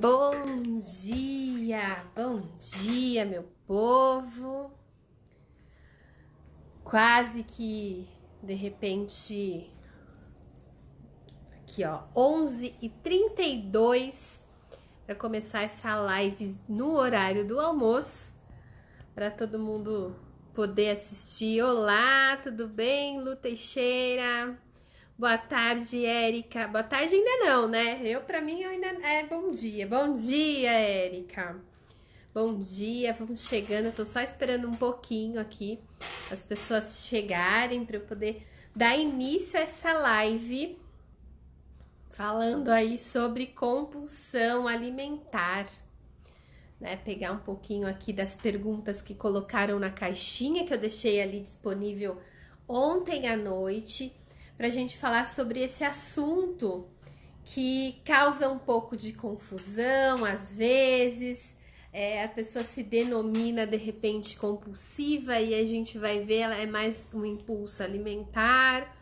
Bom dia, meu povo. Quase que de repente, aqui ó, 11h32 para começar essa live no horário do almoço, para todo mundo poder assistir. Olá, tudo bem, Lu Teixeira? Boa tarde, Érica. Boa tarde ainda não, né? Pra mim ainda é bom dia. Bom dia, Érica. Bom dia, vamos chegando. Eu tô só esperando um pouquinho aqui as pessoas chegarem para eu poder dar início a essa live falando aí sobre compulsão alimentar, né? Pegar um pouquinho aqui das perguntas que colocaram na caixinha que eu deixei ali disponível ontem à noite, para a gente falar sobre esse assunto que causa um pouco de confusão às vezes. A pessoa se denomina de repente compulsiva e a gente vai ver, ela é mais um impulso alimentar.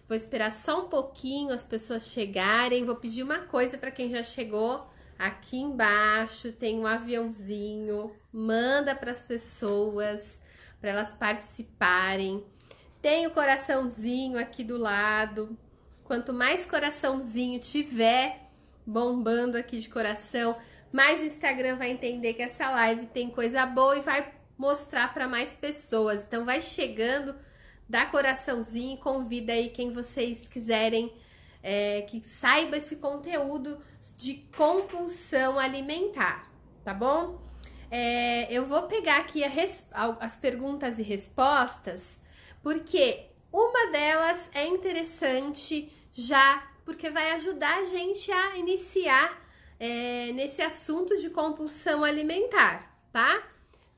Vou esperar só um pouquinho as pessoas chegarem. Vou pedir uma coisa para quem já chegou. Aqui embaixo tem um aviãozinho, manda para as pessoas, para elas participarem. Tem o coraçãozinho aqui do lado. Quanto mais coraçãozinho tiver bombando aqui de coração, mais o Instagram vai entender que essa live tem coisa boa e vai mostrar para mais pessoas. Então vai chegando, dá coraçãozinho e convida aí quem vocês quiserem que saiba esse conteúdo de compulsão alimentar, tá bom? Eu vou pegar aqui as perguntas e respostas, porque uma delas é interessante já, porque vai ajudar a gente a iniciar nesse assunto de compulsão alimentar, tá?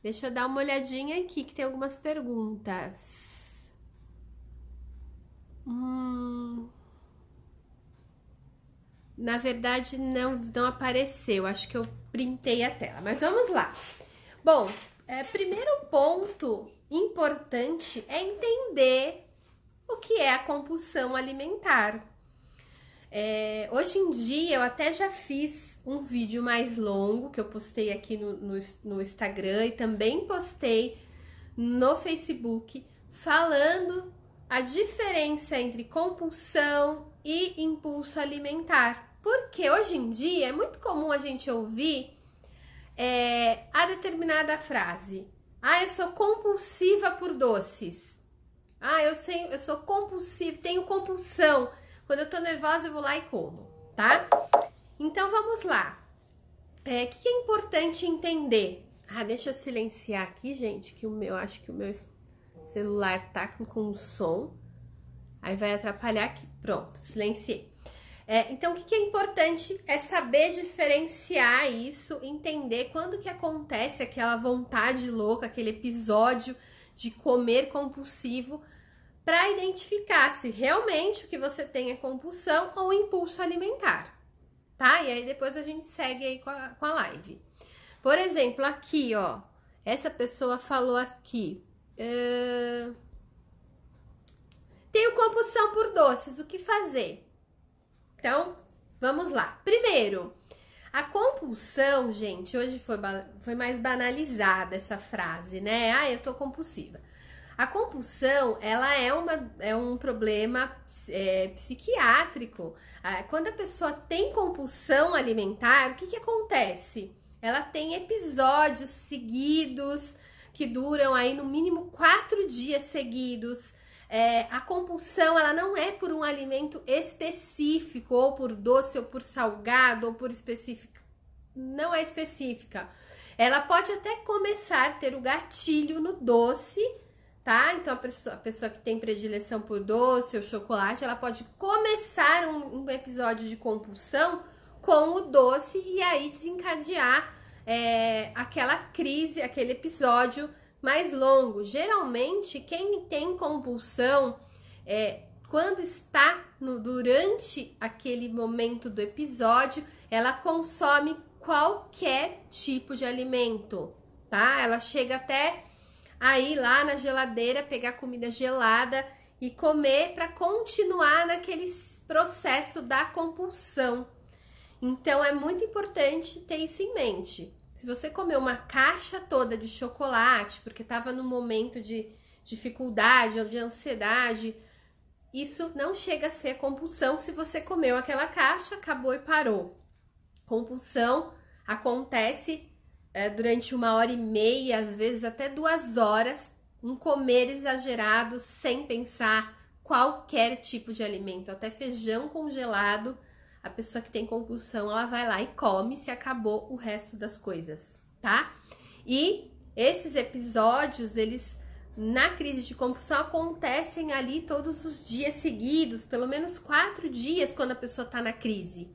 Deixa eu dar uma olhadinha aqui que tem algumas perguntas. Na verdade não apareceu, acho que eu printei a tela, mas vamos lá. Bom, primeiro ponto importante é entender o que é a compulsão alimentar. Hoje em dia eu até já fiz um vídeo mais longo que eu postei aqui no Instagram e também postei no Facebook falando a diferença entre compulsão e impulso alimentar. Porque hoje em dia é muito comum a gente ouvir a determinada frase: eu sou compulsiva por doces. Eu sou compulsiva, tenho compulsão. Quando eu tô nervosa, eu vou lá e como, tá? Então, vamos lá. O que é importante entender? Deixa eu silenciar aqui, gente, que acho que o meu celular tá com som. Aí vai atrapalhar aqui. Pronto, silenciei. Então, o que é importante é saber diferenciar isso, entender quando que acontece aquela vontade louca, aquele episódio de comer compulsivo, para identificar se realmente o que você tem é compulsão ou impulso alimentar, tá? E aí depois a gente segue aí com a live. Por exemplo, aqui, ó, essa pessoa falou aqui: tenho compulsão por doces, o que fazer? Então, vamos lá. Primeiro, a compulsão, gente, hoje foi mais banalizada essa frase, né? Eu tô compulsiva. A compulsão, ela é um problema psiquiátrico. Quando a pessoa tem compulsão alimentar, o que acontece? Ela tem episódios seguidos que duram aí no mínimo 4 dias seguidos. A compulsão, ela não é por um alimento específico, ou por doce, ou por salgado, ou por específico. Não é específica. Ela pode até começar a ter o gatilho no doce, tá? Então, a pessoa que tem predileção por doce ou chocolate, ela pode começar um episódio de compulsão com o doce e aí desencadear aquela crise, aquele episódio mais longo. Geralmente, quem tem compulsão, quando está durante aquele momento do episódio, ela consome qualquer tipo de alimento, tá? Ela chega até aí lá na geladeira, pegar comida gelada e comer para continuar naquele processo da compulsão. Então é muito importante ter isso em mente. Se você comer uma caixa toda de chocolate porque estava num momento de dificuldade ou de ansiedade, isso não chega a ser compulsão se você comeu aquela caixa, acabou e parou. Compulsão acontece durante 1h30, às vezes até 2 horas, um comer exagerado sem pensar qualquer tipo de alimento, até feijão congelado. A pessoa que tem compulsão, ela vai lá e come se acabou o resto das coisas, tá? E esses episódios, eles na crise de compulsão acontecem ali todos os dias seguidos, pelo menos 4 dias quando a pessoa tá na crise.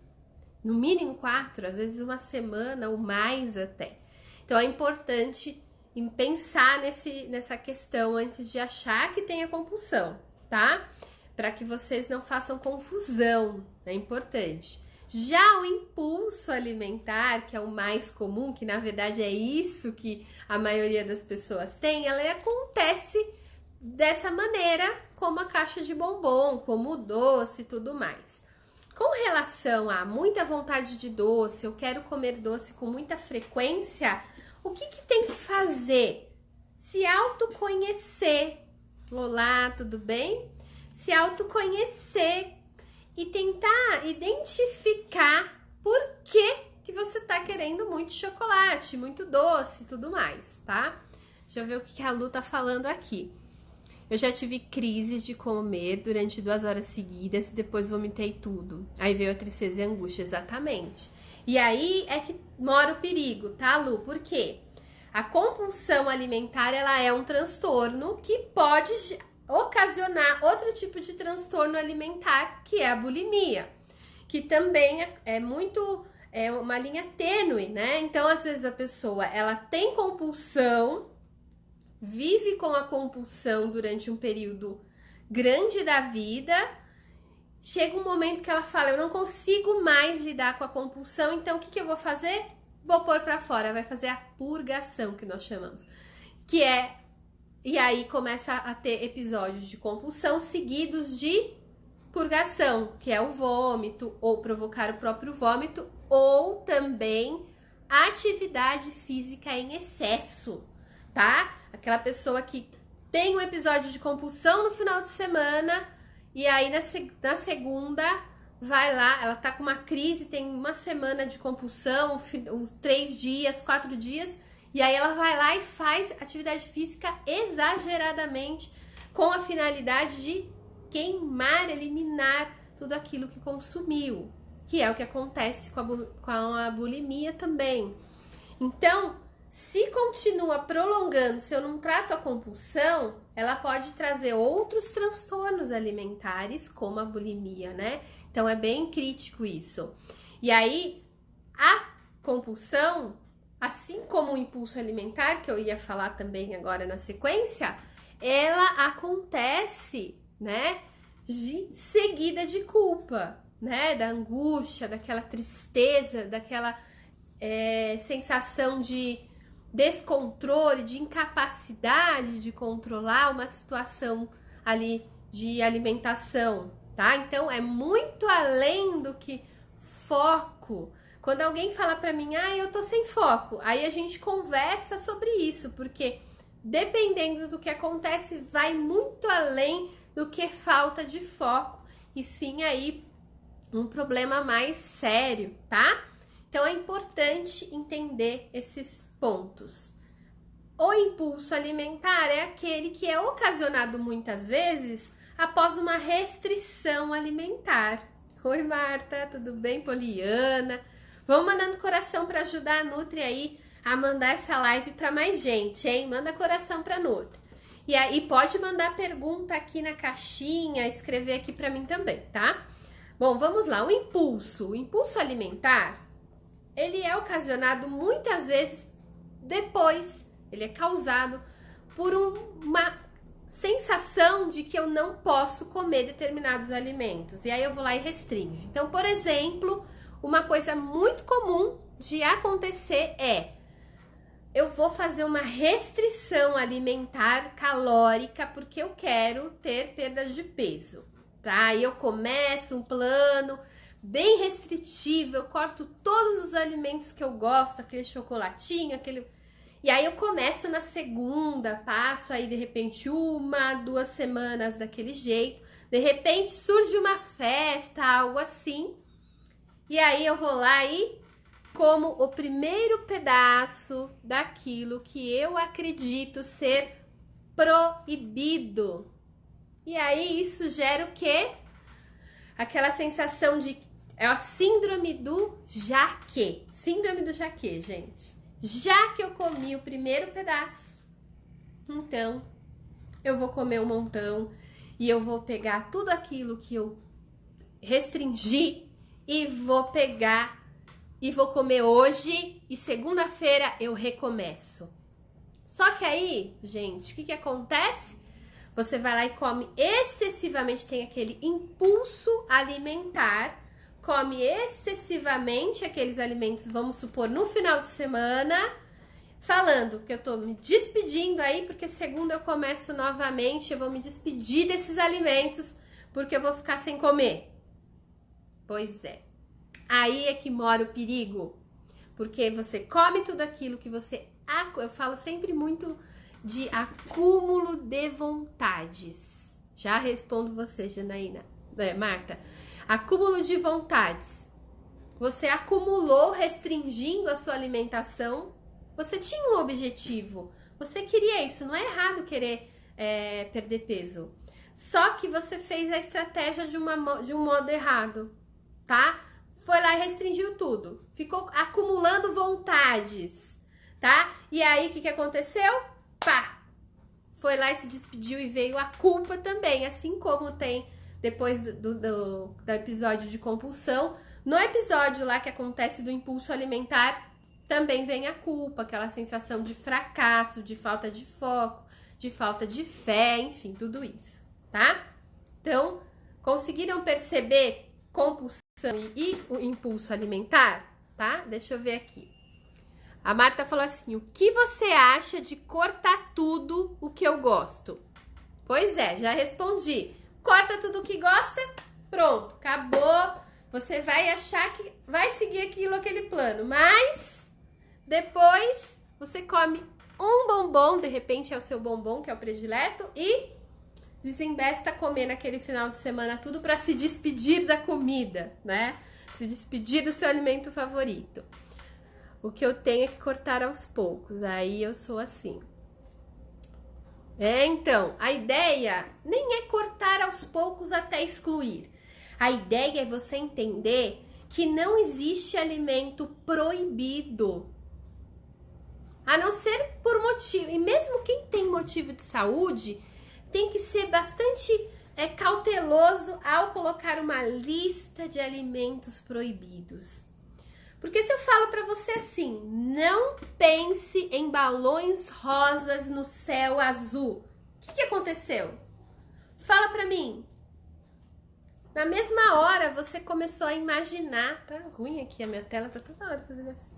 No mínimo 4, às vezes 1 semana ou mais até. Então é importante pensar nessa questão antes de achar que tem a compulsão, tá? Para que vocês não façam confusão, é importante. Já o impulso alimentar, que é o mais comum, que na verdade é isso que a maioria das pessoas tem, ela acontece dessa maneira, como a caixa de bombom, como o doce e tudo mais. Com relação a muita vontade de doce, eu quero comer doce com muita frequência, o que tem que fazer? Se autoconhecer. Olá, tudo bem? Se autoconhecer e tentar identificar por que você tá querendo muito chocolate, muito doce e tudo mais, tá? Deixa eu ver o que a Lu tá falando aqui. Eu já tive crises de comer durante 2 horas seguidas e depois vomitei tudo. Aí veio a tristeza e a angústia, exatamente. E aí é que mora o perigo, tá, Lu? Por quê? A compulsão alimentar, ela é um transtorno que pode ocasionar outro tipo de transtorno alimentar, que é a bulimia, que também é uma linha tênue, né? Então, às vezes a pessoa, ela tem compulsão, vive com a compulsão durante um período grande da vida, chega um momento que ela fala, eu não consigo mais lidar com a compulsão, então o que eu vou fazer? Vou pôr pra fora, vai fazer a purgação, que nós chamamos, que é, e aí começa a ter episódios de compulsão seguidos de purgação, que é o vômito, ou provocar o próprio vômito, ou também atividade física em excesso, tá? Aquela pessoa que tem um episódio de compulsão no final de semana, e aí na segunda vai lá, ela tá com uma crise, tem 1 semana de compulsão, uns 3 dias, 4 dias, e aí ela vai lá e faz atividade física exageradamente, com a finalidade de queimar, eliminar tudo aquilo que consumiu, que é o que acontece com a bulimia também. Então, se continua prolongando, se eu não trato a compulsão, ela pode trazer outros transtornos alimentares, como a bulimia, né? Então, é bem crítico isso. E aí, a compulsão, assim como o impulso alimentar, que eu ia falar também agora na sequência, ela acontece, né, seguida de culpa, né? Da angústia, daquela tristeza, daquela sensação de descontrole, de incapacidade de controlar uma situação ali de alimentação, tá? Então é muito além do que foco. Quando alguém fala pra mim, eu tô sem foco, aí a gente conversa sobre isso, porque dependendo do que acontece, vai muito além do que falta de foco, e sim aí um problema mais sério, tá? Então é importante entender esses pontos. O impulso alimentar é aquele que é ocasionado muitas vezes após uma restrição alimentar. Oi, Marta, tudo bem? Poliana. Vamos mandando coração para ajudar a Nutri aí a mandar essa live para mais gente, hein? Manda coração para Nutri. E aí pode mandar pergunta aqui na caixinha, escrever aqui para mim também, tá? Bom, vamos lá. O impulso alimentar, ele é ocasionado muitas vezes depois, ele é causado por uma sensação de que eu não posso comer determinados alimentos. E aí eu vou lá e restringo. Então, por exemplo, uma coisa muito comum de acontecer é: eu vou fazer uma restrição alimentar calórica porque eu quero ter perda de peso, tá? Aí eu começo um plano bem restritivo, eu corto todos os alimentos que eu gosto, aquele chocolatinho, aquele... E aí eu começo na segunda, passo aí de repente 1, 2 semanas daquele jeito, de repente surge uma festa, algo assim, e aí eu vou lá e como o primeiro pedaço daquilo que eu acredito ser proibido. E aí isso gera o quê? Aquela sensação de... É a síndrome do já que. Síndrome do já que, gente. Já que eu comi o primeiro pedaço, então eu vou comer um montão e eu vou pegar tudo aquilo que eu restringi e vou pegar e vou comer hoje e segunda-feira eu recomeço. Só que aí, gente, o que acontece? Você vai lá e come excessivamente, tem aquele impulso alimentar, come excessivamente aqueles alimentos, vamos supor, no final de semana, falando que eu tô me despedindo aí, porque segunda eu começo novamente, eu vou me despedir desses alimentos, porque eu vou ficar sem comer. Pois é. Aí é que mora o perigo, porque você come tudo aquilo que você... Eu falo sempre muito de acúmulo de vontades. Já respondo você, Janaína. Marta. Acúmulo de vontades. Você acumulou restringindo a sua alimentação. Você tinha um objetivo. Você queria isso. Não é errado querer perder peso. Só que você fez a estratégia de um modo errado, tá? Foi lá e restringiu tudo. Ficou acumulando vontades, tá? E aí, o que aconteceu? Pá! Foi lá e se despediu e veio a culpa também. Assim como tem depois do episódio de compulsão. No episódio lá que acontece do impulso alimentar, também vem a culpa, aquela sensação de fracasso, de falta de foco, de falta de fé, enfim, tudo isso, tá? Então, conseguiram perceber compulsão e o impulso alimentar, tá? Deixa eu ver aqui. A Marta falou assim, o que você acha de cortar tudo o que eu gosto? Pois é, já respondi. Corta tudo o que gosta, pronto, acabou. Você vai achar que vai seguir aquele plano, mas depois você come um bombom, de repente é o seu bombom, que é o predileto, e desembesta a comer naquele final de semana tudo para se despedir da comida, né? Se despedir do seu alimento favorito. O que eu tenho é que cortar aos poucos, aí eu sou assim. Então, a ideia nem é cortar aos poucos até excluir. A ideia é você entender que não existe alimento proibido. A não ser por motivo. E mesmo quem tem motivo de saúde, tem que ser bastante cauteloso ao colocar uma lista de alimentos proibidos. Porque se eu falo pra você assim, não pense em balões rosas no céu azul. O que aconteceu? Fala pra mim. Na mesma hora, você começou a imaginar... Tá ruim aqui, a minha tela tá toda hora fazendo assim.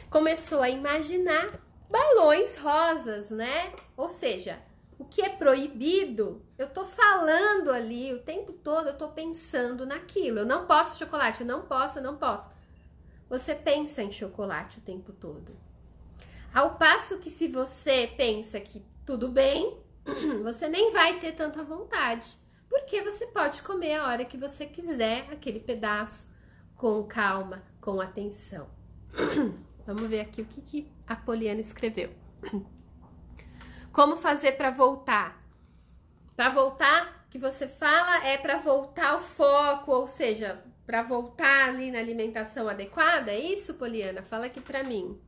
Começou a imaginar balões rosas, né? Ou seja, o que é proibido, eu tô falando ali o tempo todo, eu tô pensando naquilo. Eu não posso chocolate, eu não posso, eu não posso. Você pensa em chocolate o tempo todo. Ao passo que se você pensa que tudo bem, você nem vai ter tanta vontade. Porque você pode comer a hora que você quiser aquele pedaço com calma, com atenção. Vamos ver aqui o que a Poliana escreveu. Como fazer para voltar? Para voltar, que você fala é para voltar ao foco, ou seja... Para voltar ali na alimentação adequada, é isso, Poliana? Fala aqui pra mim.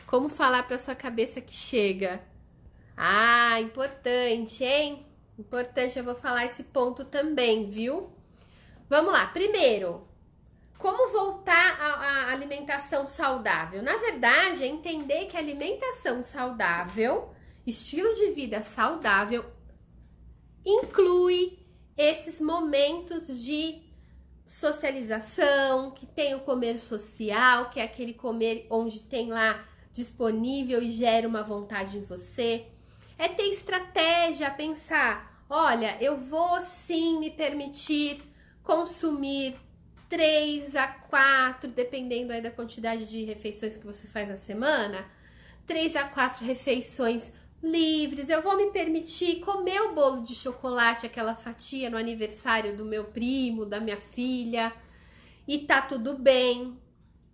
Como falar pra sua cabeça que chega? Ah, importante, hein? Importante, eu vou falar esse ponto também, viu? Vamos lá, primeiro, como voltar à alimentação saudável? Na verdade, é entender que a alimentação saudável, estilo de vida saudável, inclui esses momentos de socialização, que tem o comer social, que é aquele comer onde tem lá disponível e gera uma vontade em você. É ter estratégia, pensar, olha, eu vou sim me permitir consumir 3 a 4, dependendo aí da quantidade de refeições que você faz na semana, 3 a 4 refeições livres. Eu vou me permitir comer o bolo de chocolate, aquela fatia no aniversário do meu primo, da minha filha, e tá tudo bem.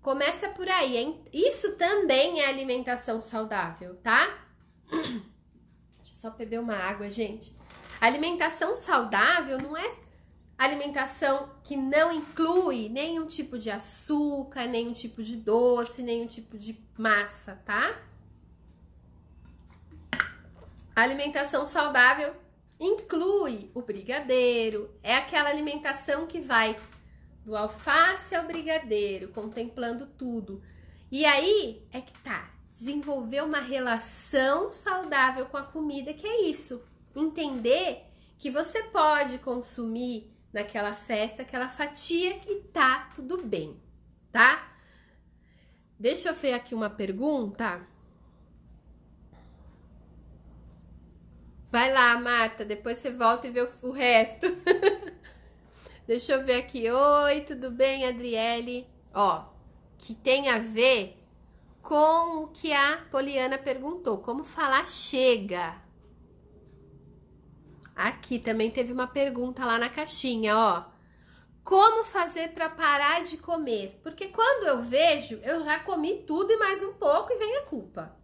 Começa por aí, hein? Isso também é alimentação saudável, tá? Deixa eu só beber uma água, gente. Alimentação saudável não é alimentação que não inclui nenhum tipo de açúcar, nenhum tipo de doce, nenhum tipo de massa, tá? A alimentação saudável inclui o brigadeiro, é aquela alimentação que vai do alface ao brigadeiro, contemplando tudo. E aí é que tá, desenvolver uma relação saudável com a comida, que é isso. Entender que você pode consumir naquela festa aquela fatia e tá tudo bem, tá? Deixa eu ver aqui uma pergunta. Vai lá, Marta, depois você volta e vê o resto. Deixa eu ver aqui. Oi, tudo bem, Adriele? Ó, que tem a ver com o que a Poliana perguntou. Como falar chega? Aqui também teve uma pergunta lá na caixinha, ó. Como fazer para parar de comer? Porque quando eu vejo, eu já comi tudo e mais um pouco e vem a culpa.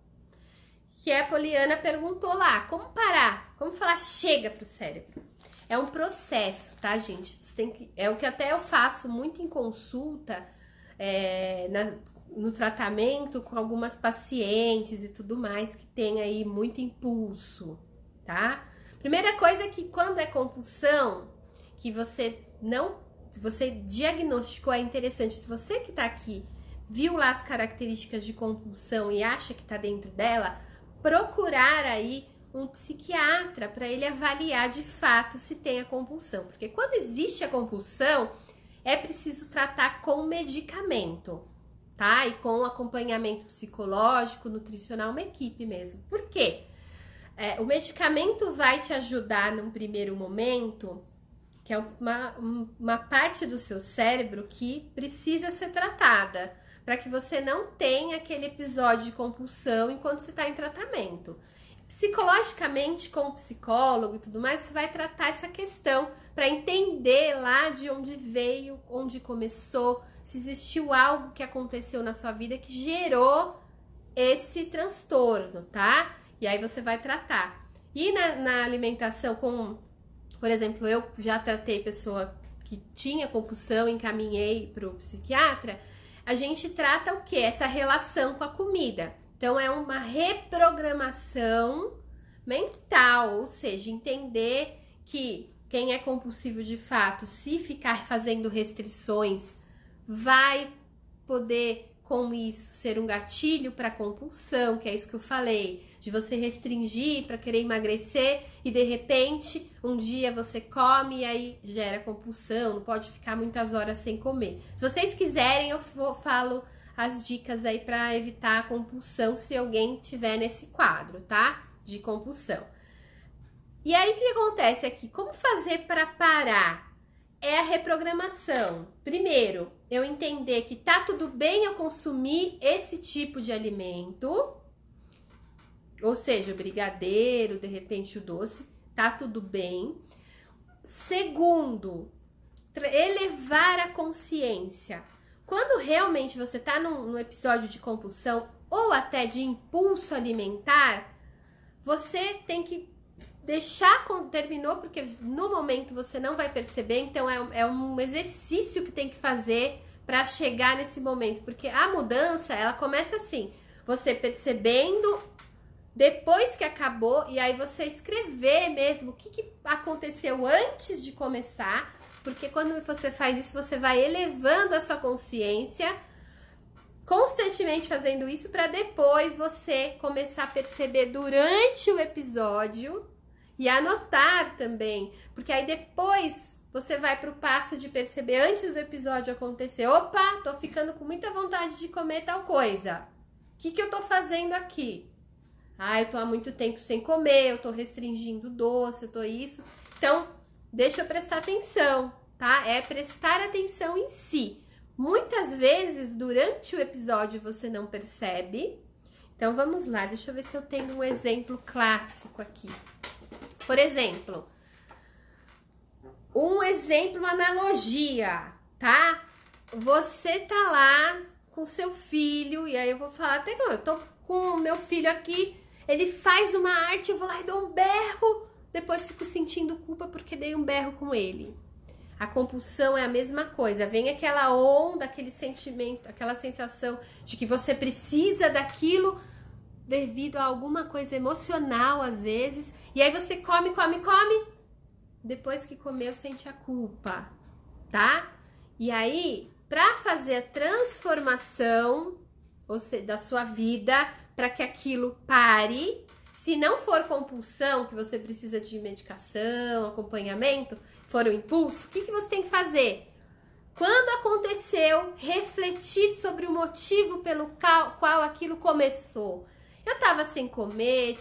Que a Poliana perguntou lá, como parar? Como falar chega pro cérebro? É um processo, tá, gente? Você tem que, é o que até eu faço muito em consulta, no tratamento com algumas pacientes e tudo mais que tem aí muito impulso, tá? Primeira coisa é que quando é compulsão, que você diagnosticou, é interessante. Se você que tá aqui viu lá as características de compulsão e acha que tá dentro dela, procurar aí um psiquiatra para ele avaliar de fato se tem a compulsão. Porque quando existe a compulsão, é preciso tratar com medicamento, tá? E com acompanhamento psicológico, nutricional, uma equipe mesmo. Por quê? O medicamento vai te ajudar num primeiro momento, que é uma parte do seu cérebro que precisa ser tratada, para que você não tenha aquele episódio de compulsão enquanto você está em tratamento. Psicologicamente, com o psicólogo e tudo mais, você vai tratar essa questão para entender lá de onde veio, onde começou, se existiu algo que aconteceu na sua vida que gerou esse transtorno, tá? E aí você vai tratar. E na alimentação, por exemplo, eu já tratei pessoa que tinha compulsão, encaminhei para o psiquiatra, a gente trata o quê? Essa relação com a comida. Então, é uma reprogramação mental, ou seja, entender que quem é compulsivo de fato, se ficar fazendo restrições, vai poder, com isso, ser um gatilho para compulsão, que é isso que eu falei, de você restringir para querer emagrecer e de repente um dia você come e aí gera compulsão, não pode ficar muitas horas sem comer. Se vocês quiserem, eu falo as dicas aí para evitar a compulsão se alguém tiver nesse quadro, tá? De compulsão. E aí o que acontece aqui? Como fazer para parar? É a reprogramação. Primeiro, eu entender que tá tudo bem eu consumir esse tipo de alimento, ou seja, o brigadeiro, de repente o doce, tá tudo bem. Segundo, elevar a consciência. Quando realmente você tá num episódio de compulsão ou até de impulso alimentar, você tem que deixar terminou, porque no momento você não vai perceber, então é um exercício que tem que fazer para chegar nesse momento, porque a mudança, ela começa assim, você percebendo depois que acabou, e aí você escrever mesmo o que aconteceu antes de começar, porque quando você faz isso, você vai elevando a sua consciência, constantemente fazendo isso, para depois você começar a perceber durante o episódio e anotar também, porque aí depois você vai pro passo de perceber antes do episódio acontecer, opa, tô ficando com muita vontade de comer tal coisa, o que eu tô fazendo aqui? Ah, eu tô há muito tempo sem comer, eu tô restringindo doce, eu tô isso, então deixa eu prestar atenção, tá? É prestar atenção em si. Muitas vezes, durante o episódio, você não percebe. Então, vamos lá. Deixa eu ver se eu tenho um exemplo clássico aqui. Por exemplo, uma analogia, tá? Você tá lá com seu filho, e aí eu vou falar até que eu tô com o meu filho aqui, ele faz uma arte, eu vou lá e dou um berro, depois fico sentindo culpa porque dei um berro com ele. A compulsão é a mesma coisa, vem aquela onda, aquele sentimento, aquela sensação de que você precisa daquilo devido a alguma coisa emocional às vezes, e aí você come, depois que comeu sente a culpa, tá? E aí, para fazer a transformação, ou seja, da sua vida, para que aquilo pare, se não for compulsão, que você precisa de medicação, acompanhamento, for o impulso, o que você tem que fazer? Quando aconteceu, refletir sobre o motivo pelo qual aquilo começou. Eu tava sem comer,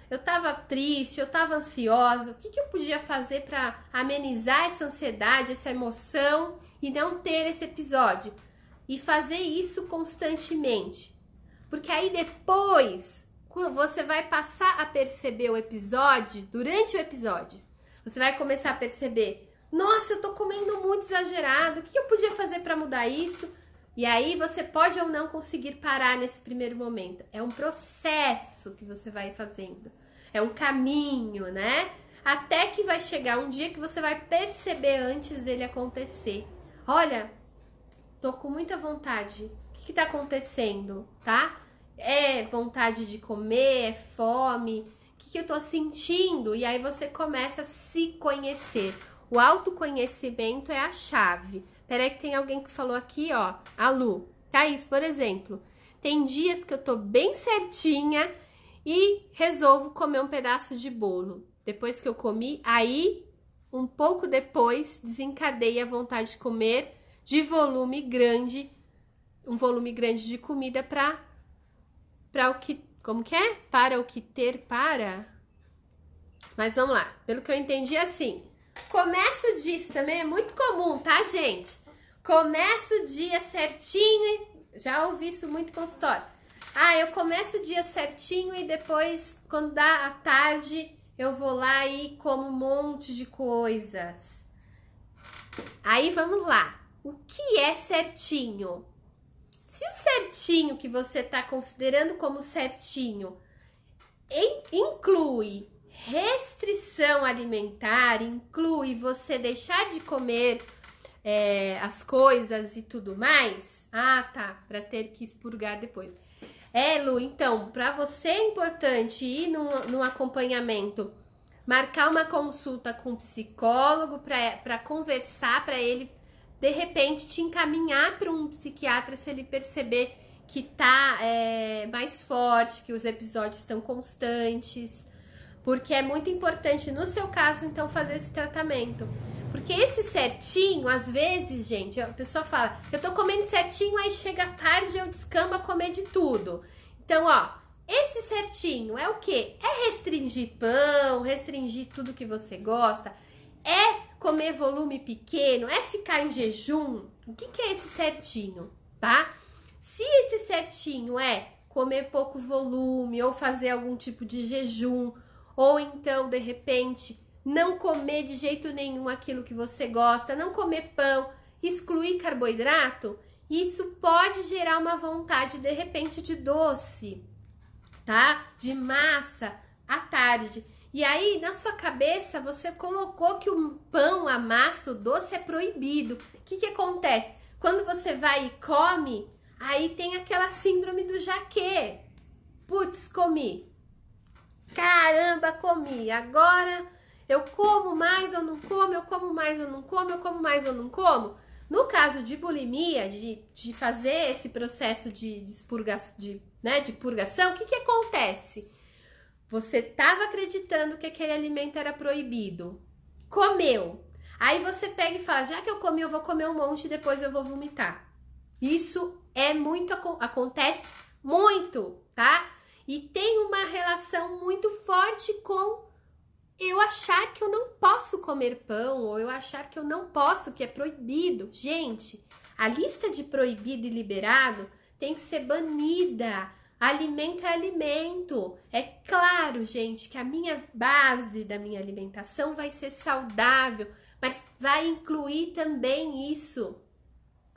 eu tava triste, eu tava ansiosa. O que eu podia fazer para amenizar essa ansiedade, essa emoção e não ter esse episódio? E fazer isso constantemente. Porque aí depois você vai passar a perceber o episódio, durante o episódio. Você vai começar a perceber, nossa, eu tô comendo muito exagerado, o que eu podia fazer para mudar isso? E aí você pode ou não conseguir parar nesse primeiro momento. É um processo que você vai fazendo. É um caminho, né? Até que vai chegar um dia que você vai perceber antes dele acontecer. Olha, tô com muita vontade. O que tá acontecendo, tá? É vontade de comer? É fome? O que eu tô sentindo? E aí você começa a se conhecer. O autoconhecimento é a chave. Peraí que tem alguém que falou aqui, ó. A Lu. Thaís, por exemplo. Tem dias que eu tô bem certinha e resolvo comer um pedaço de bolo. Depois que eu comi, aí, um pouco depois, desencadeia a vontade de comer de volume grande. Um volume grande de comida para o que... Como que é? Para o que ter para... Mas vamos lá. Pelo que eu entendi, é assim... Começa o dia, isso também é muito comum, tá, gente? Começa o dia certinho, já ouvi isso muito em consultório. Eu começo o dia certinho e depois, quando dá a tarde, eu vou lá e como um monte de coisas. Aí, vamos lá. O que é certinho? Se o certinho que você tá considerando como certinho inclui restrição alimentar, inclui você deixar de comer as coisas e tudo mais. Tá, para ter que expurgar depois. Lu, então, para você é importante ir no acompanhamento, marcar uma consulta com o psicólogo para conversar, para ele, de repente, te encaminhar para um psiquiatra se ele perceber que tá mais forte, que os episódios estão constantes. Porque é muito importante, no seu caso, então, fazer esse tratamento. Porque esse certinho, às vezes, gente, a pessoa fala, eu tô comendo certinho, aí chega tarde e eu descambo a comer de tudo. Então, ó, esse certinho é o quê? É restringir pão, restringir tudo que você gosta, é comer volume pequeno, é ficar em jejum. O que é esse certinho, tá? Se esse certinho é comer pouco volume ou fazer algum tipo de jejum, ou então, de repente, não comer de jeito nenhum aquilo que você gosta, não comer pão, excluir carboidrato, isso pode gerar uma vontade, de repente, de doce, tá? De massa à tarde. E aí, na sua cabeça, você colocou que o pão, a massa, o doce é proibido. O que acontece? Quando você vai e come, aí tem aquela síndrome do jaquê. Putz, comi. Caramba, comi. Agora eu como mais ou não como, eu como mais ou não como, eu como mais ou não como. No caso de bulimia, de fazer esse processo de purgação, o que acontece? Você estava acreditando que aquele alimento era proibido. Comeu. Aí você pega e fala, já que eu comi, eu vou comer um monte e depois eu vou vomitar. Isso acontece muito, tá? E tem uma relação muito forte com eu achar que eu não posso comer pão, ou eu achar que eu não posso, que é proibido. Gente, a lista de proibido e liberado tem que ser banida. Alimento é alimento. É claro, gente, que a minha base da minha alimentação vai ser saudável, mas vai incluir também isso.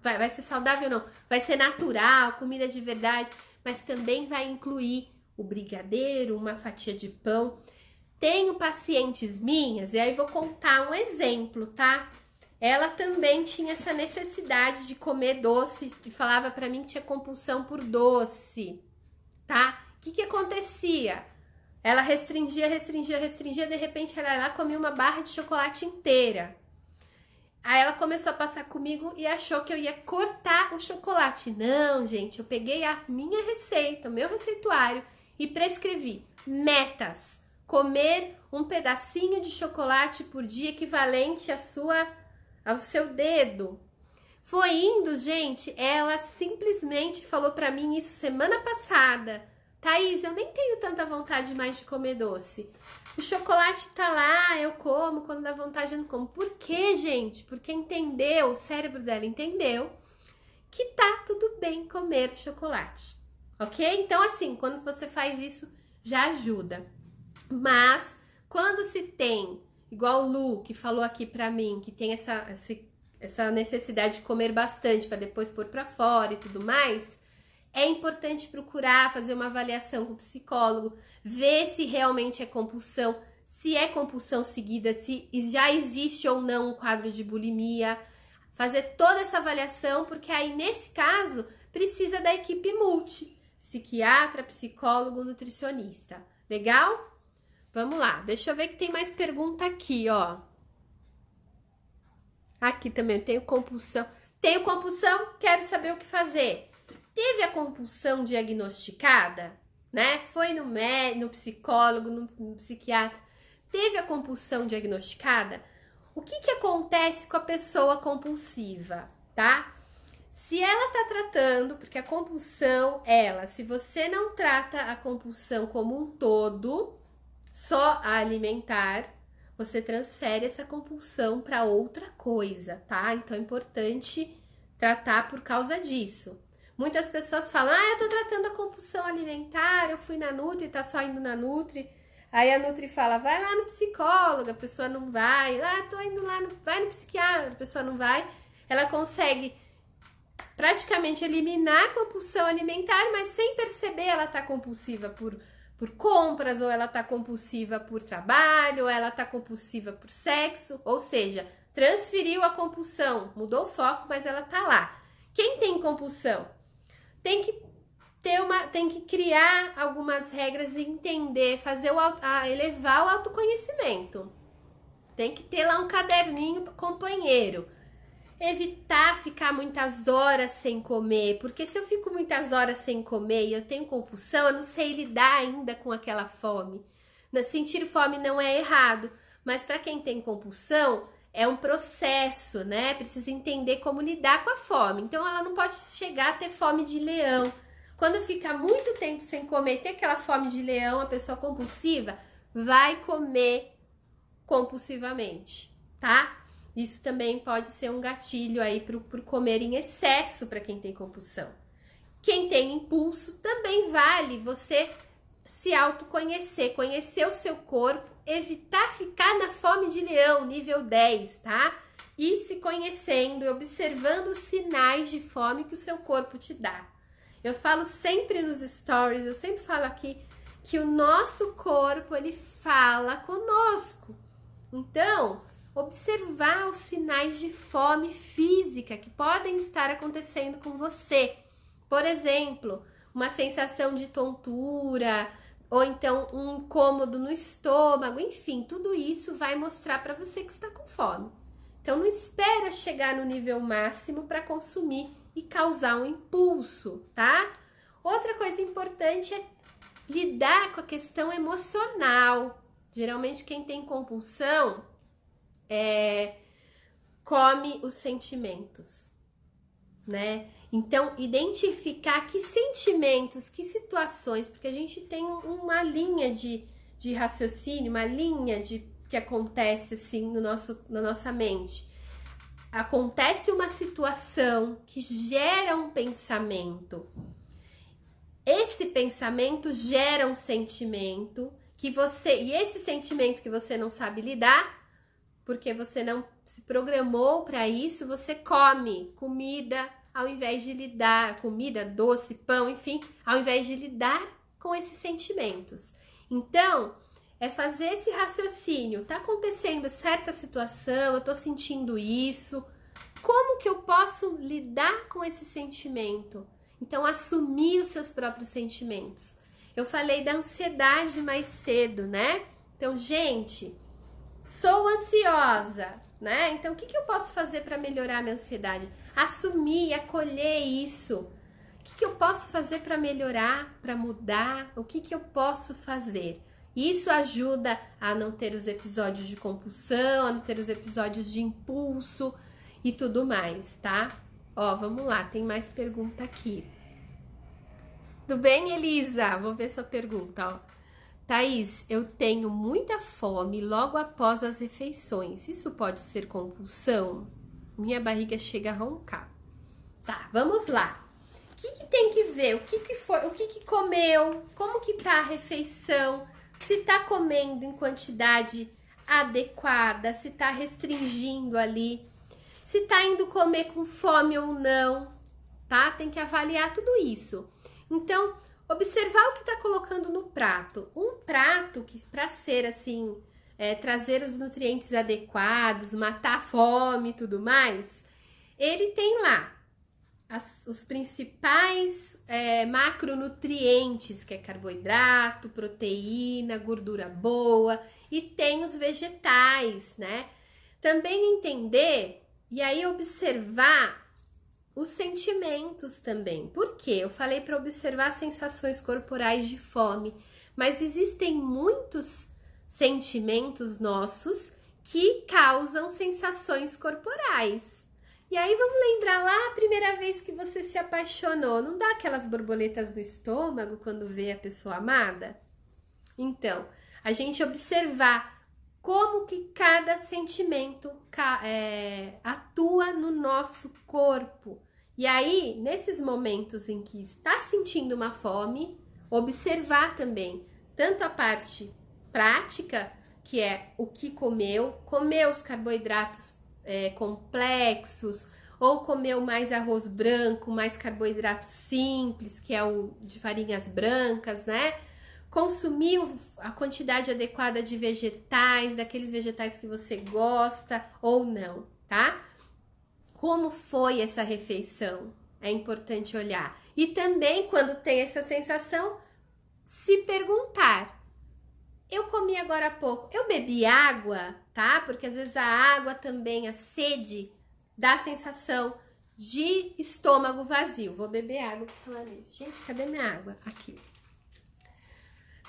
Vai ser saudável não, vai ser natural, comida de verdade, mas também vai incluir o brigadeiro, uma fatia de pão. Tenho pacientes minhas, e aí vou contar um exemplo, tá? Ela também tinha essa necessidade de comer doce e falava pra mim que tinha compulsão por doce, tá? O que acontecia? Ela restringia, de repente ela ia lá comia uma barra de chocolate inteira. Aí ela começou a passar comigo e achou que eu ia cortar o chocolate. Não, gente, eu peguei a minha receita, o meu receituário e prescrevi metas. Comer um pedacinho de chocolate por dia equivalente ao seu dedo. Foi indo, gente, ela simplesmente falou pra mim isso semana passada. Thaís, eu nem tenho tanta vontade mais de comer doce. O chocolate tá lá, eu como, quando dá vontade eu não como. Por quê, gente? Porque entendeu, o cérebro dela entendeu que tá tudo bem comer chocolate, ok? Então, assim, quando você faz isso, já ajuda. Mas, quando se tem, igual o Lu, que falou aqui pra mim, que tem essa necessidade de comer bastante para depois pôr pra fora e tudo mais, é importante procurar fazer uma avaliação com o psicólogo, ver se realmente é compulsão, se é compulsão seguida, se já existe ou não um quadro de bulimia, fazer toda essa avaliação, porque aí nesse caso precisa da equipe multi, psiquiatra, psicólogo, nutricionista. Legal? Vamos lá, deixa eu ver que tem mais pergunta aqui, ó. Aqui também eu tenho compulsão. Tenho compulsão, quero saber o que fazer. Teve a compulsão diagnosticada, né? Foi no psicólogo, no psiquiatra. Teve a compulsão diagnosticada? O que acontece com a pessoa compulsiva, tá? Se ela tá tratando, porque a compulsão, se você não trata a compulsão como um todo, só a alimentar, você transfere essa compulsão para outra coisa, tá? Então é importante tratar por causa disso. Muitas pessoas falam, eu tô tratando a compulsão alimentar, eu fui na Nutri, tá só indo na Nutri. Aí a Nutri fala, vai lá no psicólogo, a pessoa não vai. Tô indo lá, vai no psiquiatra, a pessoa não vai. Ela consegue praticamente eliminar a compulsão alimentar, mas sem perceber ela tá compulsiva por compras, ou ela tá compulsiva por trabalho, ou ela tá compulsiva por sexo, ou seja, transferiu a compulsão, mudou o foco, mas ela tá lá. Quem tem compulsão tem que criar algumas regras e entender, elevar o autoconhecimento. Tem que ter lá um caderninho companheiro. Evitar ficar muitas horas sem comer, porque se eu fico muitas horas sem comer e eu tenho compulsão, eu não sei lidar ainda com aquela fome. Sentir fome não é errado, mas para quem tem compulsão, é um processo, né? Precisa entender como lidar com a fome. Então, ela não pode chegar a ter fome de leão. Quando fica muito tempo sem comer, ter aquela fome de leão, a pessoa compulsiva vai comer compulsivamente, tá? Isso também pode ser um gatilho aí por comer em excesso para quem tem compulsão. Quem tem impulso também vale você se autoconhecer, conhecer o seu corpo, evitar ficar na fome de leão, nível 10, tá? E se conhecendo e observando os sinais de fome que o seu corpo te dá. Eu falo sempre nos stories, eu sempre falo aqui que o nosso corpo, ele fala conosco. Então, observar os sinais de fome física que podem estar acontecendo com você. Por exemplo, uma sensação de tontura, ou então um incômodo no estômago, enfim, tudo isso vai mostrar para você que está com fome. Então, não espera chegar no nível máximo para consumir e causar um impulso, tá? Outra coisa importante é lidar com a questão emocional. Geralmente, quem tem compulsão come os sentimentos, né? Então, identificar que sentimentos, que situações, porque a gente tem uma linha de raciocínio, uma linha de que acontece assim na nossa mente? Acontece uma situação que gera um pensamento. Esse pensamento gera um sentimento e esse sentimento que você não sabe lidar, porque você não se programou para isso, você come comida ao invés de lidar, comida, doce, pão, enfim, ao invés de lidar com esses sentimentos. Então, é fazer esse raciocínio. Tá acontecendo certa situação, eu tô sentindo isso. Como que eu posso lidar com esse sentimento? Então, assumir os seus próprios sentimentos. Eu falei da ansiedade mais cedo, né? Então, gente, sou ansiosa, né? Então, o que eu posso fazer para melhorar a minha ansiedade? Assumir, acolher isso. O que eu posso fazer para melhorar, para mudar? O que eu posso fazer? Isso ajuda a não ter os episódios de compulsão, a não ter os episódios de impulso e tudo mais, tá? Ó, vamos lá, tem mais pergunta aqui. Tudo bem, Elisa? Vou ver sua pergunta, ó. Thaís, eu tenho muita fome logo após as refeições. Isso pode ser compulsão? Minha barriga chega a roncar. Tá, vamos lá. O que tem que ver? O que foi? O que comeu? Como que tá a refeição? Se tá comendo em quantidade adequada? Se tá restringindo ali? Se tá indo comer com fome ou não? Tá? Tem que avaliar tudo isso. Então, observar o que tá colocando no prato. Um prato que para ser assim, trazer os nutrientes adequados, matar a fome e tudo mais, ele tem lá os principais macronutrientes, que é carboidrato, proteína, gordura boa, e tem os vegetais, né? Também entender e aí observar os sentimentos também. Por quê? Eu falei para observar sensações corporais de fome, mas existem muitos sentimentos nossos que causam sensações corporais. E aí vamos lembrar lá a primeira vez que você se apaixonou. Não dá aquelas borboletas do estômago quando vê a pessoa amada? Então, a gente observar como que cada sentimento atua no nosso corpo. E aí, nesses momentos em que está sentindo uma fome, observar também tanto a parte prática, que é o que comeu os carboidratos complexos, ou comeu mais arroz branco, mais carboidrato simples, que é o de farinhas brancas, né? Consumiu a quantidade adequada de vegetais, daqueles vegetais que você gosta ou não, tá? Como foi essa refeição? É importante olhar. E também, quando tem essa sensação, se perguntar: eu comi agora há pouco, eu bebi água, tá? Porque às vezes a água também, a sede, dá a sensação de estômago vazio. Vou beber água pra falar nisso. Gente, cadê minha água? Aqui.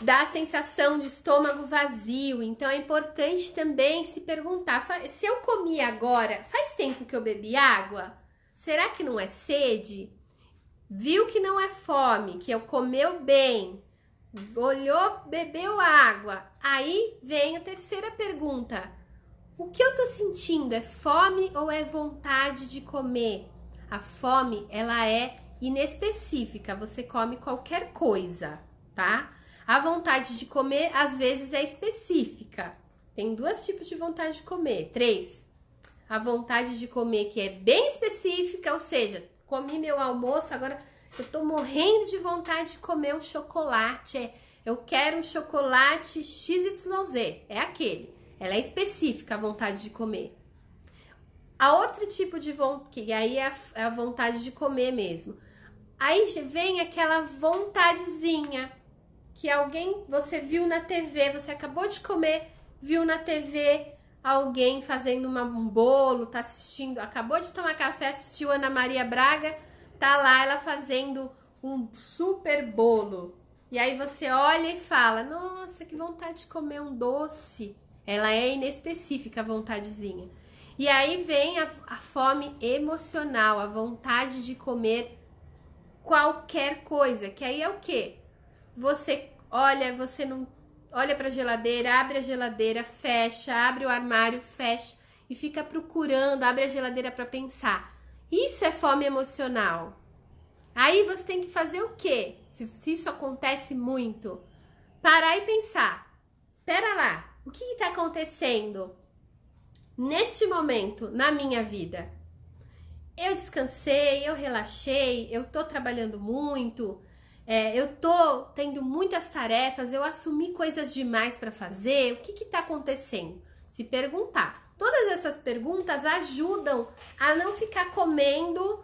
Dá a sensação de estômago vazio, então é importante também se perguntar: se eu comi agora, faz tempo que eu bebi água? Será que não é sede? Viu que não é fome, que eu comeu bem, olhou, bebeu água. Aí vem a terceira pergunta: o que eu tô sentindo? É fome ou é vontade de comer? A fome, ela é inespecífica, você come qualquer coisa, tá? A vontade de comer, às vezes, é específica. Tem dois tipos de vontade de comer, 3. A vontade de comer que é bem específica, ou seja, comi meu almoço, agora eu tô morrendo de vontade de comer um chocolate. Eu quero um chocolate XYZ, é aquele. Ela é específica, a vontade de comer. A outro tipo de vontade, que aí é a vontade de comer mesmo. Aí vem aquela vontadezinha, que alguém, você viu na TV, você acabou de comer, viu na TV alguém fazendo um bolo, tá assistindo, acabou de tomar café, assistiu Ana Maria Braga, tá lá ela fazendo um super bolo. E aí você olha e fala: nossa, que vontade de comer um doce. Ela é inespecífica, a vontadezinha. E aí vem a fome emocional, a vontade de comer qualquer coisa, que aí é o quê? Você olha, você não olha para a geladeira, abre a geladeira, fecha, abre o armário, fecha e fica procurando, abre a geladeira para pensar. Isso é fome emocional. Aí você tem que fazer o quê? Se isso acontece muito, parar e pensar. Pera lá, o que está acontecendo neste momento na minha vida? Eu descansei, eu relaxei, eu tô trabalhando muito, eu tô tendo muitas tarefas, eu assumi coisas demais para fazer, o que tá acontecendo? Se perguntar. Todas essas perguntas ajudam a não ficar comendo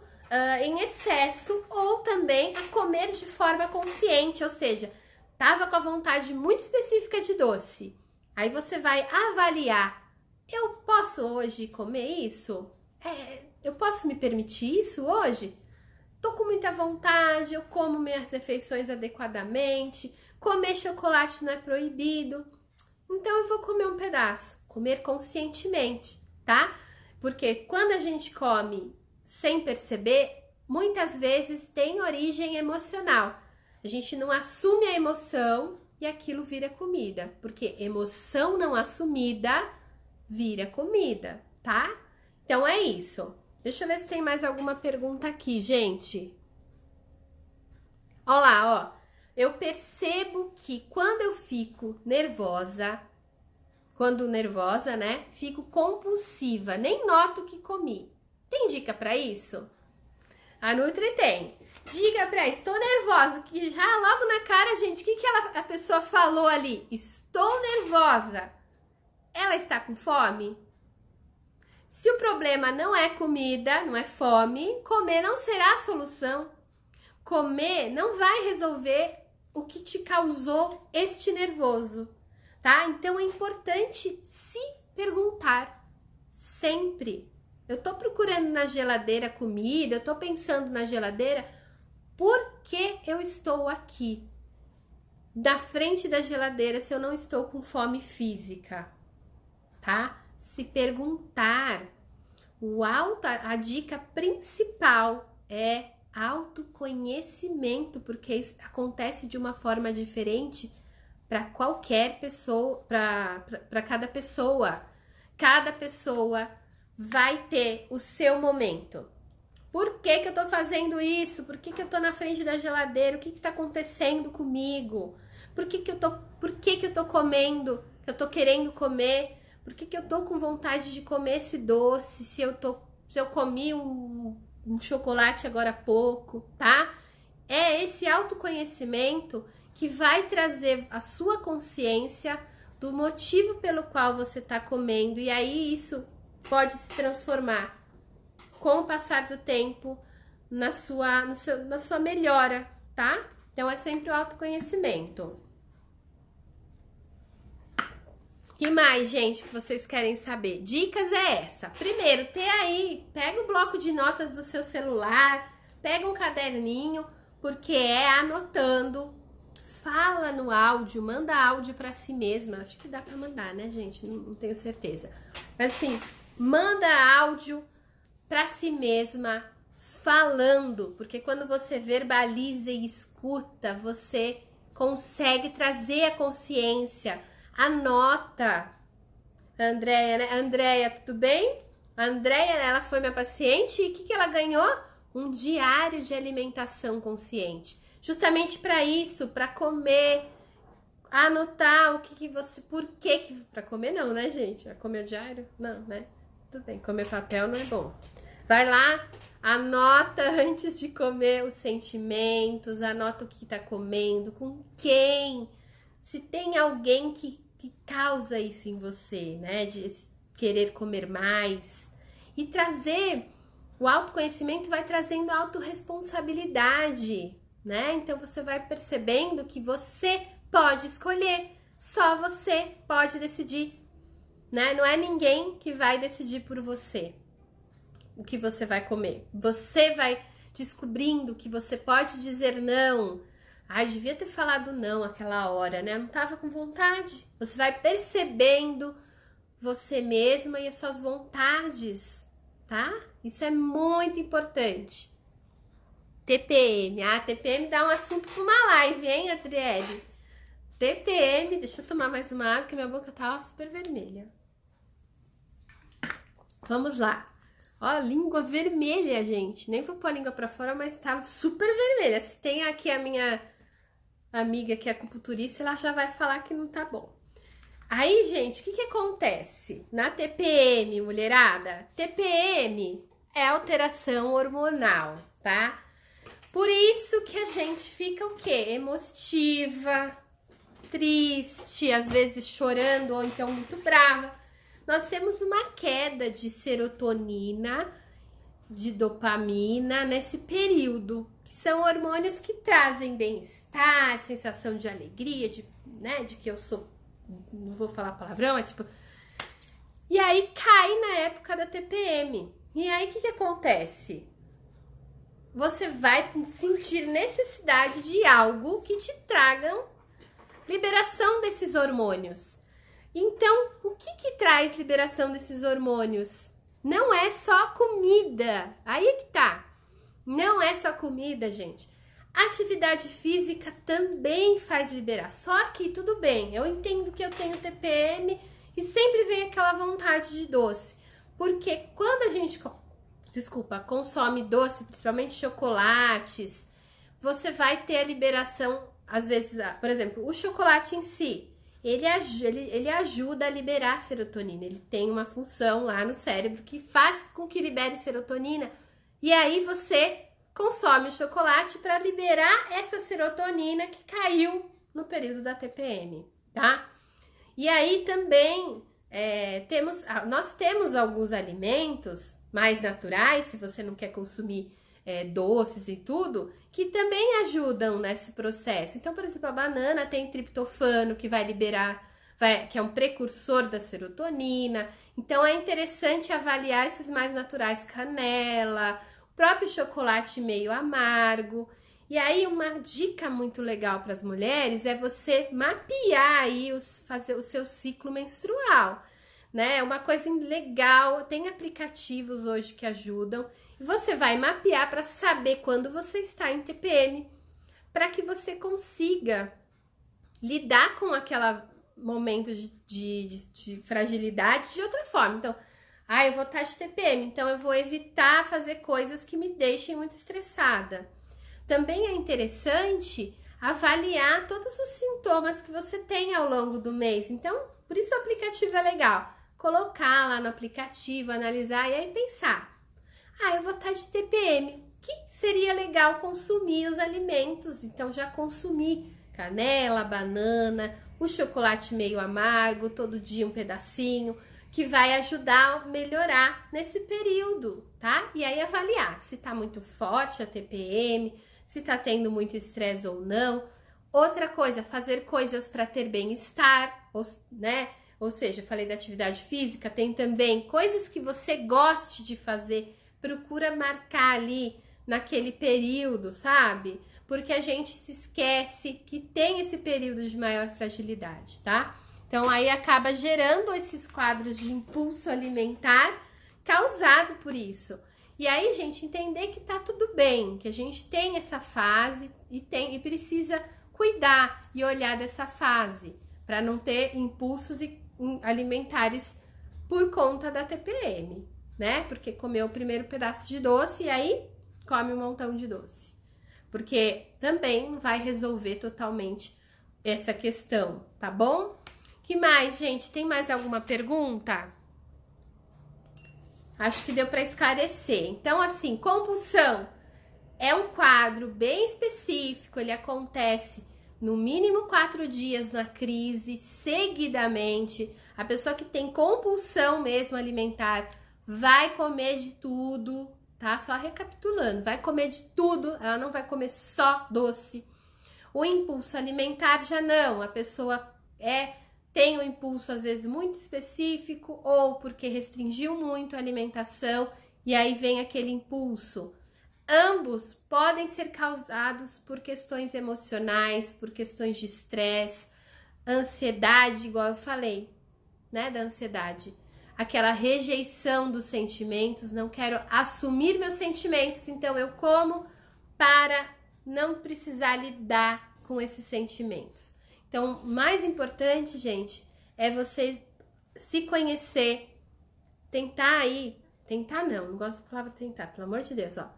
em excesso ou também a comer de forma consciente, ou seja, tava com a vontade muito específica de doce. Aí você vai avaliar, eu posso hoje comer isso? Eu posso me permitir isso hoje? Tô com muita vontade, eu como minhas refeições adequadamente, comer chocolate não é proibido, então eu vou comer um pedaço, comer conscientemente, tá? Porque quando a gente come sem perceber, muitas vezes tem origem emocional. A gente não assume a emoção e aquilo vira comida, porque emoção não assumida vira comida, tá? Então é isso. Deixa eu ver se tem mais alguma pergunta aqui, gente. Olha lá, ó. Eu percebo que quando eu fico nervosa, né, fico compulsiva, nem noto que comi. Tem dica pra isso? A Nutri tem. Diga pra estou nervosa, que já logo na cara, gente, o que a pessoa falou ali? Estou nervosa. Ela está com fome? Se o problema não é comida, não é fome, comer não será a solução. Comer não vai resolver o que te causou este nervoso, tá? Então é importante se perguntar sempre. Eu tô procurando na geladeira comida, eu tô pensando na geladeira, por que eu estou aqui? Da frente da geladeira se eu não estou com fome física, tá? Se perguntar. A dica principal é autoconhecimento, porque isso acontece de uma forma diferente para qualquer pessoa, para cada pessoa. Cada pessoa vai ter o seu momento. Por que eu tô fazendo isso? Por que eu tô na frente da geladeira? O que tá acontecendo comigo? Por que eu tô comendo? Eu tô querendo comer? Por que eu tô com vontade de comer esse doce? Se eu comi um chocolate agora há pouco, tá? É esse autoconhecimento que vai trazer a sua consciência do motivo pelo qual você tá comendo, e aí isso pode se transformar com o passar do tempo na sua melhora, tá? Então é sempre o autoconhecimento. Que mais, gente, que vocês querem saber? Dicas é essa. Primeiro, pega o bloco de notas do seu celular, pega um caderninho, porque é anotando. Fala no áudio, manda áudio para si mesma. Acho que dá para mandar, né, gente? Não tenho certeza. Mas assim, manda áudio para si mesma, falando, porque quando você verbaliza e escuta, você consegue trazer a consciência. Anota. Andréia, né? Andréia, tudo bem? A Andréia, ela foi minha paciente e o que ela ganhou? Um diário de alimentação consciente. Justamente para isso, para comer, anotar o que você... Por que... Para comer não, né, gente? Vai comer o diário? Não, né? Tudo bem, comer papel não é bom. Vai lá, anota antes de comer os sentimentos, anota o que tá comendo, com quem, se tem alguém que causa isso em você, né? De querer comer mais. E trazer, o autoconhecimento vai trazendo autorresponsabilidade, né? Então você vai percebendo que você pode escolher, só você pode decidir, né? Não é ninguém que vai decidir por você o que você vai comer. Você vai descobrindo que você pode dizer não. Ai, devia ter falado não aquela hora, né? Eu não tava com vontade. Você vai percebendo você mesma e as suas vontades, tá? Isso é muito importante. TPM. TPM dá um assunto para uma live, hein, Adriele? TPM, deixa eu tomar mais uma água que minha boca tá super vermelha. Vamos lá. Ó, língua vermelha, gente. Nem vou pôr a língua pra fora, mas tá super vermelha. Se tem aqui a minha amiga que é acupunturista, ela já vai falar que não tá bom. Aí, gente, o que acontece na TPM, mulherada? TPM é alteração hormonal, tá? Por isso que a gente fica o quê? Emotiva, triste, às vezes chorando ou então muito brava. Nós temos uma queda de serotonina, de dopamina nesse período, que são hormônios que trazem bem-estar, sensação de alegria, de que eu sou, não vou falar palavrão, é tipo... E aí cai na época da TPM. E aí o que acontece? Você vai sentir necessidade de algo que te tragam liberação desses hormônios. Então, o que traz liberação desses hormônios? Não é só comida. Aí é que tá. Não é só comida, gente. Atividade física também faz liberar. Só que tudo bem, eu entendo que eu tenho TPM e sempre vem aquela vontade de doce. Porque quando a gente, consome doce, principalmente chocolates, você vai ter a liberação, às vezes, por exemplo, o chocolate em si. Ele ajuda a liberar serotonina. Ele tem uma função lá no cérebro que faz com que libere serotonina. E aí você consome o chocolate para liberar essa serotonina que caiu no período da TPM, tá? E aí também nós temos alguns alimentos mais naturais, se você não quer consumir doces e tudo, que também ajudam nesse processo. Então, por exemplo, a banana tem triptofano, que vai liberar, que é um precursor da serotonina. Então, é interessante avaliar esses mais naturais, canela, o próprio chocolate meio amargo. E aí, uma dica muito legal para as mulheres é você mapear aí, fazer o seu ciclo menstrual, né? É uma coisa legal, tem aplicativos hoje que ajudam. Você vai mapear para saber quando você está em TPM, para que você consiga lidar com aquele momento de fragilidade de outra forma. Então, eu vou estar de TPM, então eu vou evitar fazer coisas que me deixem muito estressada. Também é interessante avaliar todos os sintomas que você tem ao longo do mês. Então, por isso o aplicativo é legal. Colocar lá no aplicativo, analisar e aí pensar. Eu vou estar de TPM. O que seria legal consumir os alimentos? Então, já consumi canela, banana, o chocolate meio amargo, todo dia um pedacinho, que vai ajudar a melhorar nesse período, tá? E aí avaliar se tá muito forte a TPM, se tá tendo muito estresse ou não. Outra coisa, fazer coisas para ter bem-estar, né? Ou seja, falei da atividade física, tem também coisas que você goste de fazer. Procura marcar ali naquele período, sabe? Porque a gente se esquece que tem esse período de maior fragilidade, tá? Então, aí acaba gerando esses quadros de impulso alimentar causado por isso. E aí, gente, entender que tá tudo bem, que a gente tem essa fase e precisa cuidar e olhar dessa fase para não ter impulsos alimentares por conta da TPM. Né? Porque comeu o primeiro pedaço de doce e aí come um montão de doce. Porque também não vai resolver totalmente essa questão, tá bom? Que mais, gente? Tem mais alguma pergunta? Acho que deu para esclarecer. Então, assim, compulsão é um quadro bem específico, ele acontece no mínimo 4 dias na crise, seguidamente. A pessoa que tem compulsão mesmo alimentar vai comer de tudo, tá? Só recapitulando, vai comer de tudo, ela não vai comer só doce. O impulso alimentar já não, a pessoa tem um impulso às vezes muito específico ou porque restringiu muito a alimentação e aí vem aquele impulso. Ambos podem ser causados por questões emocionais, por questões de estresse, ansiedade, igual eu falei, né, da ansiedade. Aquela rejeição dos sentimentos, não quero assumir meus sentimentos, então eu como para não precisar lidar com esses sentimentos. Então, mais importante, gente, é você se conhecer, tentar não gosto da palavra tentar, pelo amor de Deus, ó.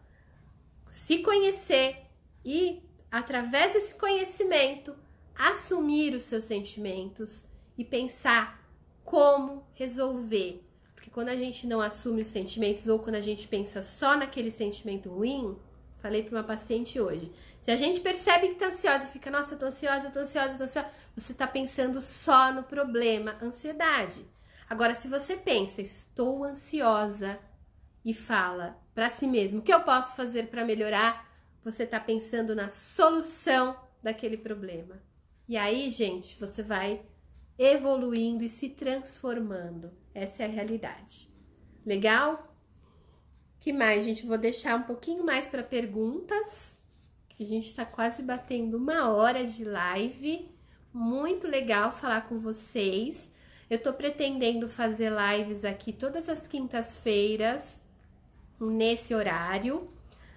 Se conhecer e, através desse conhecimento, assumir os seus sentimentos e pensar como resolver. Porque quando a gente não assume os sentimentos ou quando a gente pensa só naquele sentimento ruim, falei para uma paciente hoje, se a gente percebe que tá ansiosa e fica, nossa, eu tô ansiosa, você tá pensando só no problema, ansiedade. Agora, se você pensa, estou ansiosa e fala para si mesmo, o que eu posso fazer para melhorar? Você tá pensando na solução daquele problema. E aí, gente, você vai evoluindo e se transformando. Essa é a realidade. Legal? Que mais, gente? Vou deixar um pouquinho mais para perguntas, que a gente está quase batendo 1 hora de live. Muito legal falar com vocês. Eu tô pretendendo fazer lives aqui todas as quintas-feiras, nesse horário.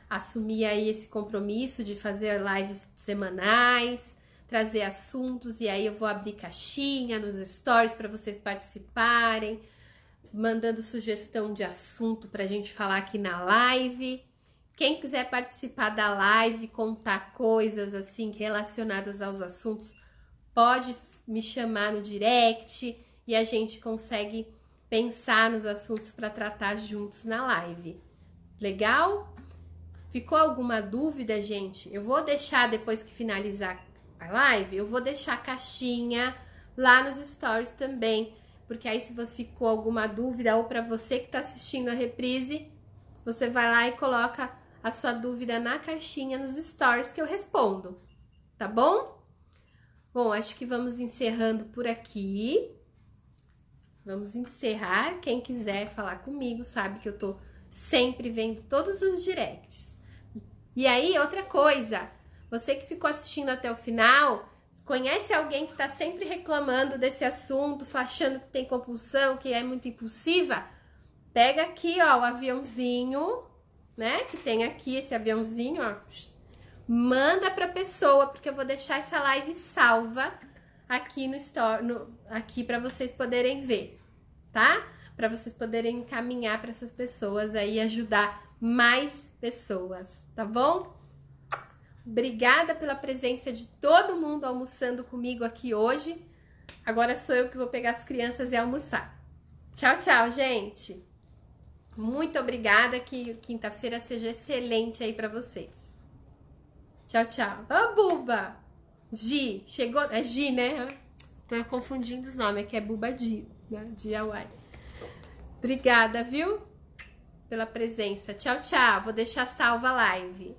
Assumir aí esse compromisso de fazer lives semanais, trazer assuntos, e aí eu vou abrir caixinha nos stories para vocês participarem, mandando sugestão de assunto pra gente falar aqui na live. Quem quiser participar da live, contar coisas assim relacionadas aos assuntos, pode me chamar no direct e a gente consegue pensar nos assuntos para tratar juntos na live. Legal? Ficou alguma dúvida, gente? Eu vou deixar, depois que finalizar a live, eu vou deixar a caixinha lá nos stories também, porque aí se você ficou alguma dúvida ou para você que está assistindo a reprise, você vai lá e coloca a sua dúvida na caixinha nos stories que eu respondo, tá bom? Bom, acho que vamos encerrando por aqui. Vamos encerrar. Quem quiser falar comigo sabe que eu tô sempre vendo todos os directs. E aí, outra coisa, você que ficou assistindo até o final, conhece alguém que tá sempre reclamando desse assunto, achando que tem compulsão, que é muito impulsiva? Pega aqui, ó, o aviãozinho, né? Que tem aqui esse aviãozinho, ó. Manda pra pessoa, porque eu vou deixar essa live salva aqui no story, aqui para vocês poderem ver, tá? Para vocês poderem encaminhar para essas pessoas aí, ajudar mais pessoas, tá bom? Obrigada pela presença de todo mundo almoçando comigo aqui hoje. Agora sou eu que vou pegar as crianças e almoçar. Tchau, tchau, gente. Muito obrigada, que quinta-feira seja excelente aí para vocês. Tchau, tchau. Ô, Buba! Gi, chegou... É Gi, né? Tô confundindo os nomes, aqui é Buba Gi, né? De Hawaii. Obrigada, viu? Pela presença. Tchau, tchau. Vou deixar salva a live.